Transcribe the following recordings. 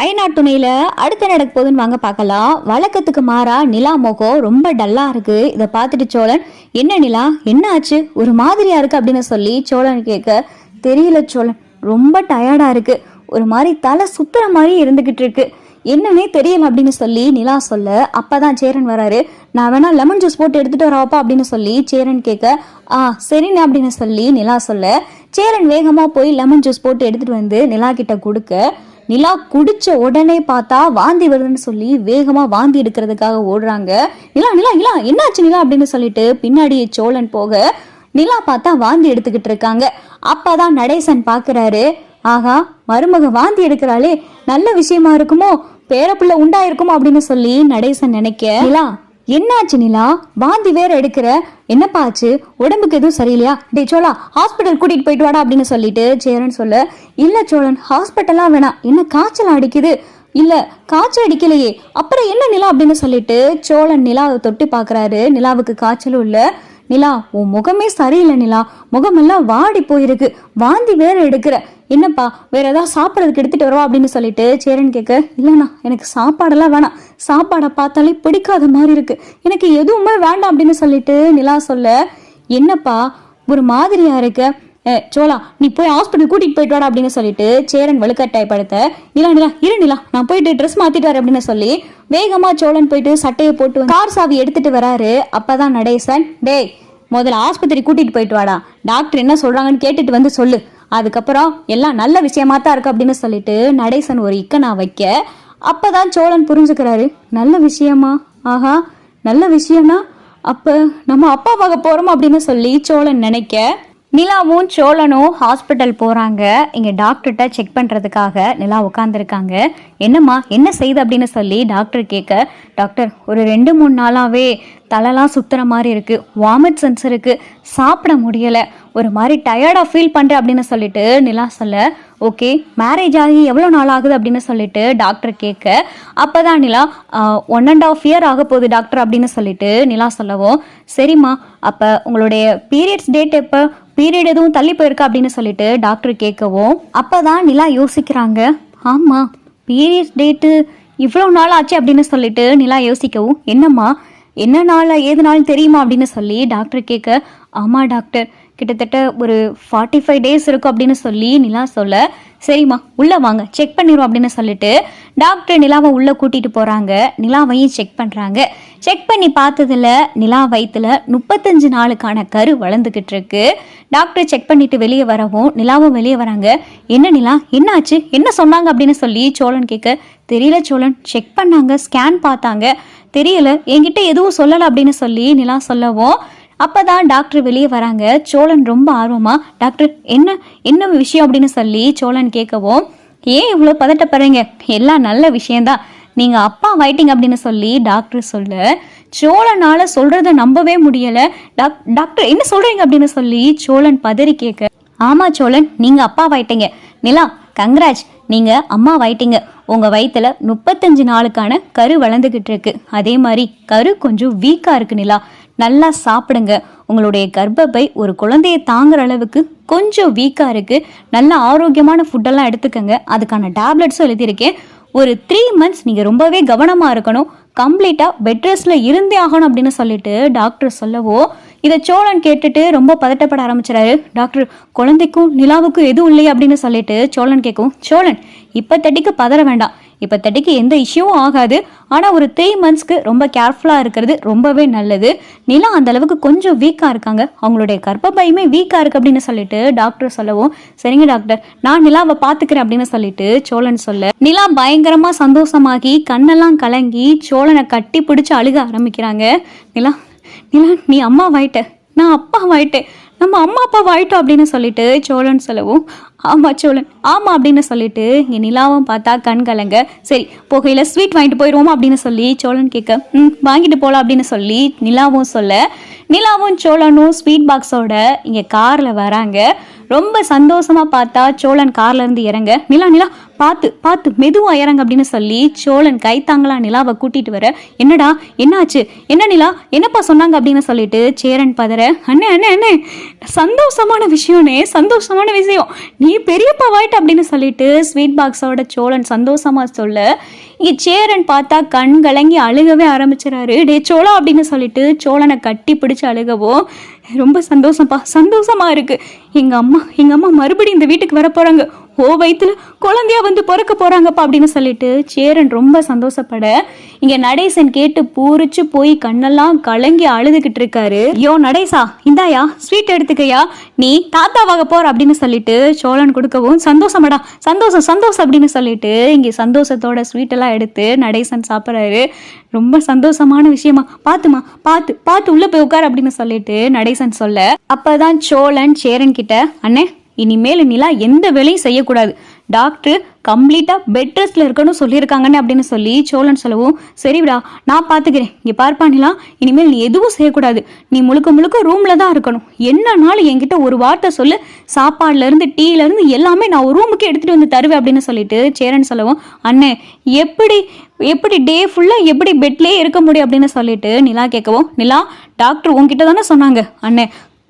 ஐநாட்டு துணையில அடுத்த நடக்க போகுதுன்னு வாங்க பார்க்கலாம். வழக்கத்துக்கு மாறா நிலா முகம் ரொம்ப டல்லா இருக்கு. இதை பார்த்துட்டு சோழன், என்ன நிலா, என்ன ஆச்சு, ஒரு மாதிரியா இருக்கு அப்படின்னு சொல்லி சோழன் கேட்க, தெரியல சோழன், ரொம்ப டயர்டா இருக்கு, ஒரு மாதிரி தலை சுத்துற மாதிரி இருந்துகிட்டு இருக்கு, என்னன்னே தெரியல அப்படின்னு சொல்லி நிலா சொல்ல, அப்பதான் சேரன் வராரு. நான் வேணா லெமன் ஜூஸ் போட்டு எடுத்துட்டு வரப்பா அப்படின்னு சொல்லி சேரன் கேட்க, சரிண்ணே அப்படின்னு சொல்லி நிலா சொல்ல, சேரன் வேகமா போய் லெமன் ஜூஸ் போட்டு எடுத்துட்டு வந்து நிலா கிட்ட கொடுக்க, நிலா குடிச்ச உடனே பார்த்தா வாந்தி வருதுன்னு சொல்லி வேகமா வாந்தி எடுக்கிறதுக்காக ஓடுறாங்க. நிலா நிலா நிலா என்னாச்சு நிலா அப்படின்னு சொல்லிட்டு பின்னாடியே சோழன் போக, நிலா பார்த்தா வாந்தி எடுத்துக்கிட்டு இருக்காங்க. அப்பதான் நடேசன் பாக்குறாரு, ஆகா மருமக வாந்தி எடுக்கிறாளே, நல்ல விஷயமா இருக்குமோ, பேரப்புள்ள உண்டாயிருக்குமோ அப்படின்னு சொல்லி நடேசன் நினைக்க, நிலா என்னாச்சு நிலா, வாந்தி வேற எடுக்கிற, என்னப்பா ஆச்சு, உடம்புக்கு எதுவும் சரியில்லையா, டே சோழா ஹாஸ்பிட்டல் கூட்டிட்டு போயிட்டு வாடா அப்படின்னு சொல்லிட்டு சேரன் சொல்ல, இல்ல சோழன் ஹாஸ்பிட்டல்லாம் வேணாம், என்ன காய்ச்சல் அடிக்குது, இல்ல காய்ச்சல் அடிக்கலையே, அப்புறம் என்ன நிலா அப்படின்னு சொல்லிட்டு சோழன் நிலாவை தொட்டு பாக்குறாரு. நிலாவுக்கு காய்ச்சலும் இல்ல. நிலா உன் முகமே சரியில்லை நிலா, முகமெல்லாம் வாடி போயிருக்கு, வாந்தி வேற எடுக்கிற, என்னப்பா வேற ஏதாவது சாப்பிட்றதுக்கு எடுத்துட்டு வருவா அப்படின்னு சொல்லிட்டு சேரன் கேட்க, இல்லைண்ணா எனக்கு சாப்பாடெல்லாம் வேணாம், சாப்பாடை பார்த்தாலே பிடிக்காத மாதிரி இருக்கு, எனக்கு எதுவுமே வேண்டாம் அப்படின்னு சொல்லிட்டு நிலா சொல்ல, என்னப்பா ஒரு மாதிரியா இருக்க, சோழா நீ போய் ஹாஸ்பிட்டல் கூட்டிட்டு போயிட்டு வாடா அப்படின்னு சொல்லிட்டு சேரன் வலுக்கட்டாயப்படுத்த, நிலா நிலா இரு நிலா நான் போயிட்டு ட்ரெஸ் மாத்திட்டு வரேன் அப்படின்னு சொல்லி வேகமா சோழன் போயிட்டு சட்டையை போட்டு கார் சாவி எடுத்துட்டு வராரு. அப்பதான் நடேசன், டேய் முதல்ல ஆஸ்பத்திரி கூட்டிட்டு போயிட்டு வாடா, டாக்டர் என்ன சொல்றாங்கன்னு கேட்டுட்டு வந்து சொல்லு, அதுக்கப்புறம் எல்லாம் நல்ல விஷயமா தான் இருக்கு அப்படின்னு சொல்லிட்டு நடேசன் ஒரு இக்கனா வைக்க, அப்பதான் சோழன் புரிஞ்சுக்கிறாரு, நல்ல விஷயமா, ஆஹா நல்ல விஷயம்னா அப்ப நம்ம அப்பா பார்க்க போறோம் அப்படின்னு சொல்லி சோழன் நினைக்க, நிலாவும் சோழனும் ஹாஸ்பிட்டல் போகிறாங்க. இங்கே டாக்டர்கிட்ட செக் பண்ணுறதுக்காக நிலா உட்காந்துருக்காங்க. என்னம்மா என்ன செய்யுது அப்படின்னு சொல்லி டாக்டர் கேட்க, டாக்டர் ஒரு 2-3 நாளாகவே தலைலாம் சுற்றுற மாதிரி இருக்குது, வாமிட் சென்ஸ் இருக்குது, சாப்பிட முடியலை, ஒரு மாதிரி டயர்டாக ஃபீல் பண்ணுறேன் அப்படின்னு சொல்லிட்டு நிலா சொல்ல, ஓகே மேரேஜ் ஆகி எவ்வளோ நாள் ஆகுது அப்படின்னு சொல்லிட்டு டாக்டர் கேட்க, அப்போ தான் நிலா 1.5 இயர் ஆக போகுது டாக்டர் அப்படின்னு சொல்லிட்டு நிலா சொல்லவும், சரிம்மா அப்போ உங்களுடைய பீரியட்ஸ் டேட் எப்போ, பீரியட் எதுவும் தள்ளி போயிருக்கா அப்படின்னு சொல்லிட்டு டாக்டர் கேட்கவும், அப்போதான் நிலா யோசிக்கிறாங்க, ஆமாம் பீரியட்ஸ் டேட்டு இவ்வளோ நாள் ஆச்சு அப்படின்னு சொல்லிட்டு நிலா யோசிக்கவும், என்னம்மா என்ன நாள் ஏது நாள் தெரியுமா அப்படின்னு சொல்லி டாக்டர் கேட்க, ஆமாம் டாக்டர் கிட்டத்தட்ட ஒரு 45 டேஸ் இருக்கும் அப்படின்னு சொல்லி நிலா சொல்ல, சரிம்மா உள்ளே வாங்க செக் பண்ணிடுவோம் அப்படின்னு சொல்லிட்டு டாக்டர் நிலாவை உள்ளே கூட்டிகிட்டு போகிறாங்க. நிலாவையும் செக் பண்ணுறாங்க. செக் பண்ணி பார்த்ததுல நிலா வயிற்றுல 35 நாளுக்கான கரு வளர்ந்துக்கிட்டு இருக்கு. டாக்டர் செக் பண்ணிட்டு வெளியே வரவும் நிலாவும் வெளியே வராங்க. என்ன நிலா என்ன ஆச்சு, என்ன சொன்னாங்க அப்படின்னு சொல்லி சோழன் கேட்க, தெரியல சோழன், செக் பண்ணாங்க, ஸ்கேன் பார்த்தாங்க, தெரியல, என்கிட்ட எதுவும் சொல்லலை அப்படின்னு சொல்லி நிலா சொல்லவும், அப்பதான் டாக்டர் வெளியே வராங்க. சோழன் ரொம்ப ஆர்வமா, டாக்டர் என்ன என்ன விஷயம் அப்படின்னு சொல்லி சோழன் கேட்கவும், ஏன் இவ்வளோ பதட்டப்படுறீங்க, எல்லாம் நல்ல விஷயம்தான், நீங்க அப்பா ஆயிட்டீங்க அப்படின்னு சொல்லி டாக்டர் சொல்ல, சோழனால சொல்றத நம்பவே முடியல. டாக்டர் என்ன சொல்றீங்க அப்படின்னு சொல்லி சோழன் பதறி கேட்க, ஆமா சோழன் நீங்க அப்பா ஆயிட்டீங்க, நிலா கங்க்ராட்ஸ், நீங்க அம்மா ஆயிட்டீங்க, உங்க வயிற்றுல 35 நாளுக்கான கரு வளர்ந்துகிட்டு இருக்கு, அதே மாதிரி கரு கொஞ்சம் வீக்கா இருக்கு நிலா, நல்லா சாப்பிடுங்க, உங்களுடைய கர்ப்பப்பை ஒரு குழந்தைய தாங்குற அளவுக்கு கொஞ்சம் வீக்கா இருக்கு, நல்ல ஆரோக்கியமான ஃபுட்டெல்லாம் எடுத்துக்கங்க, அதுக்கான டேப்லெட்ஸும் எழுதியிருக்கேன், ஒரு 3 மந்த்ஸ் நீங்க ரொம்பவே கவனமா இருக்கணும், கம்ப்ளீட்டா பெட் ரெஸ்ட்ல இருந்தே ஆகணும் அப்படின்னு சொல்லிட்டு டாக்டர் சொல்லவோ, இதை சோழன் கேட்டுட்டு ரொம்ப பதட்டப்பட ஆரம்பிச்சிடாரு. டாக்டர் குழந்தைக்கும் நிலாவுக்கும் எதுவும் இல்லையா அப்படின்னு சொல்லிட்டு சோழன் கேட்கும், சோழன் இப்போதைக்கு பதற வேண்டாம், இப்போதைக்கு எந்த இஷ்யூவும் ஆகாது, ஆனால் ஒரு 3 மந்த்ஸ்க்கு ரொம்ப கேர்ஃபுல்லாக இருக்கிறது ரொம்பவே நல்லது, நிலா அந்த அளவுக்கு கொஞ்சம் வீக்காக இருக்காங்க, அவங்களுடைய கர்ப்பப்பையுமே வீக்காக இருக்கு அப்படின்னு சொல்லிட்டு டாக்டர் சொல்லவும், சரிங்க டாக்டர் நான் நிலாவை பார்த்துக்கிறேன் அப்படின்னு சொல்லிட்டு சோழன் சொல்ல, நிலா பயங்கரமாக சந்தோஷமாகி கண்ணெல்லாம் கலங்கி சோழனை கட்டி பிடிச்சி அழுக ஆரம்பிக்கிறாங்க. நிலா நிலா நீ அம்மா வாயிட்ட, நான் அப்பா வாயிட்டேன், நம்ம அம்மா அப்பா வாயிட்டோம் அப்படின்னு சொல்லிட்டு சோழன் சொல்லவும், ஆமாம் சோழன் ஆமாம் அப்படின்னு சொல்லிட்டு இங்கே நிலாவும் பார்த்தா கண் கலங்க, சரி போகையில் ஸ்வீட் வாங்கிட்டு போயிடுவோமா அப்படின்னு சொல்லி சோழன் கேட்க, வாங்கிட்டு போகலாம் அப்படின்னு சொல்லி நிலாவும் சொல்ல, நிலாவும் சோழனும் ஸ்வீட் பாக்ஸோட இங்கே காரில் வராங்க. ரொம்ப சந்தோஷமாக பார்த்தா சோழன் கார்லேருந்து இறங்க, நிலா நிலா பார்த்து பார்த்து மெதுவா இறங்க அப்படின்னு சொல்லி சோழன் கைத்தாங்களா நிலாவை கூட்டிட்டு வர, என்னடா என்னாச்சு, என்ன நிலா, என்னப்பா சொன்னாங்க அப்படின்னு சொல்லிட்டு சேரன் பதற, அண்ணே அண்ணே அண்ணே சந்தோஷமான விஷயம்னே, சந்தோஷமான விஷயம், நீ பெரியப்பா வாயிட்ட அப்படின்னு சொல்லிட்டு ஸ்வீட் பாக்ஸோட சோழன் சந்தோஷமா சொல்ல, இங்கே சேரன் பார்த்தா கண் கலங்கி அழுகவே ஆரம்பிச்சிடாரு. டே சோழா அப்படின்னு சொல்லிட்டு சோழனை கட்டி பிடிச்சி அழுகவோ, ரொம்ப சந்தோஷம்ப்பா, சந்தோஷமா இருக்கு, எங்க அம்மா மறுபடியும் இந்த வீட்டுக்கு வர போறாங்க, ஓ வயிற்றுல குழந்தையா வந்து பிறக்க போறாங்கப்பா அப்படின்னு சொல்லிட்டு சேரன் ரொம்ப சந்தோஷப்பட, இங்க நடேசன் கேட்டு பூரிச்சு போய் கண்ணெல்லாம் கலங்கி அழுதுகிட்டு இருக்காரு. யோ நடேசா, இந்தாயா ஸ்வீட் எடுத்துக்கையா, நீ தாத்தாவாக போற அப்படின்னு சொல்லிட்டு சோழன் கொடுக்கவும், சந்தோஷமாடா, சந்தோஷம் சந்தோஷம் அப்படின்னு சொல்லிட்டு இங்கே சந்தோஷத்தோட ஸ்வீட் எல்லாம் எடுத்து நடேசன் சாப்பிட்றாரு. ரொம்ப சந்தோஷமான விஷயமா, பாத்துமா பார்த்து பார்த்து உள்ள போய் உட்கார் அப்படின்னு சொல்லிட்டு நடேசன் சொல்ல, அப்பதான் சோழன் சேரன் கிட்ட, அண்ணே இனிமேல் நிலா எந்த வேலையும் செய்யக்கூடாது, டாக்டர் கம்ப்ளீட்டா பெட் ரெஸ்ட்ல இருக்கணும் சொல்லியிருக்காங்கன்னு அப்படின்னு சொல்லி சோழன் சொல்லவும், சரிவிடா நான் பாத்துக்கிறேன், இங்க பார்ப்பா நிலா, இனிமேல் நீ எதுவும் செய்யக்கூடாது, நீ முழுக்க முழுக்க ரூம்ல தான் இருக்கணும், என்னன்னாலும் என்கிட்ட ஒரு வார்த்தை சொல்லு, சாப்பாடுல இருந்து டீல இருந்து எல்லாமே நான் ஒரு ரூமுக்கு எடுத்துட்டு வந்து தருவேன் அப்படின்னு சொல்லிட்டு சேரன் சொல்லவும், அண்ணே எப்படி டே ஃபுல்லா எப்படி பெட்லயே இருக்க முடியும் அப்படின்னு சொல்லிட்டு நிலா கேட்கவும், நிலா டாக்டர் உன்கிட்ட தானே சொன்னாங்க, அண்ணே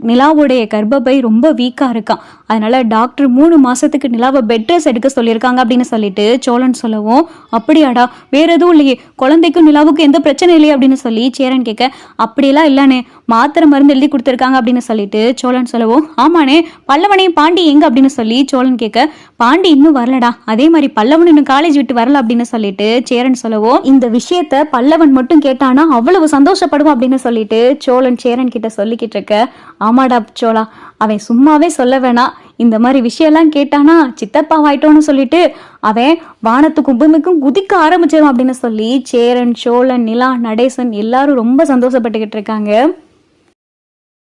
நிலாவுடைய கர்ப்பப்பை ரொம்ப வீக்கா இருக்கான், அதனால டாக்டர் 3 மாசத்துக்கு நிலாவை பெட் ரெஸ்ட் எடுக்க சொல்லியிருக்காங்க அப்படின்னு சொல்லிட்டு சோழன் சொல்லவும், அப்படியாடா வேற எதுவும் இல்லையே, குழந்தைக்கும் நிலாவுக்கும் எந்த பிரச்சனை இல்லையே அப்படின்னு சொல்லி சேரன் கேட்க, அப்படியெல்லாம் இல்லைண்ணே, மாத்திரை மருந்து எழுதி கொடுத்துருக்காங்க அப்படின்னு சொல்லிட்டு சோழன் சொல்லவும், ஆமாண்ணே பல்லவனையும் பாண்டி எங்க அப்படின்னு சொல்லி சோழன் கேட்க, பாண்டி இன்னும் வரலடா, அதே மாதிரி பல்லவன் இன்னும் காலேஜ் விட்டு வரல அப்படின்னு சொல்லிட்டு சேரன் சொல்லவும், இந்த விஷயத்த பல்லவன் மட்டும் கேட்டானா அவ்வளவு சந்தோஷப்படுவோம் அப்படின்னு சொல்லிட்டு சோழன் சேரன் கிட்ட சொல்லிக்கிட்டு இருக்க, ஆமாடா சோழா, அவன் சும்மாவே சொல்ல வேணாம், இந்த மாதிரி விஷயம்லாம் கேட்டானா சித்தப்பா ஆயிட்டோன்னு சொல்லிட்டு அவன் வானத்துக்கும் பூமிக்கும் குதிக்க ஆரம்பிச்சிடும் அப்படின்னு சொல்லி சேரன் சோழன் நிலா நடேசன் எல்லாரும் ரொம்ப சந்தோஷப்பட்டுக்கிட்டு இருக்காங்க.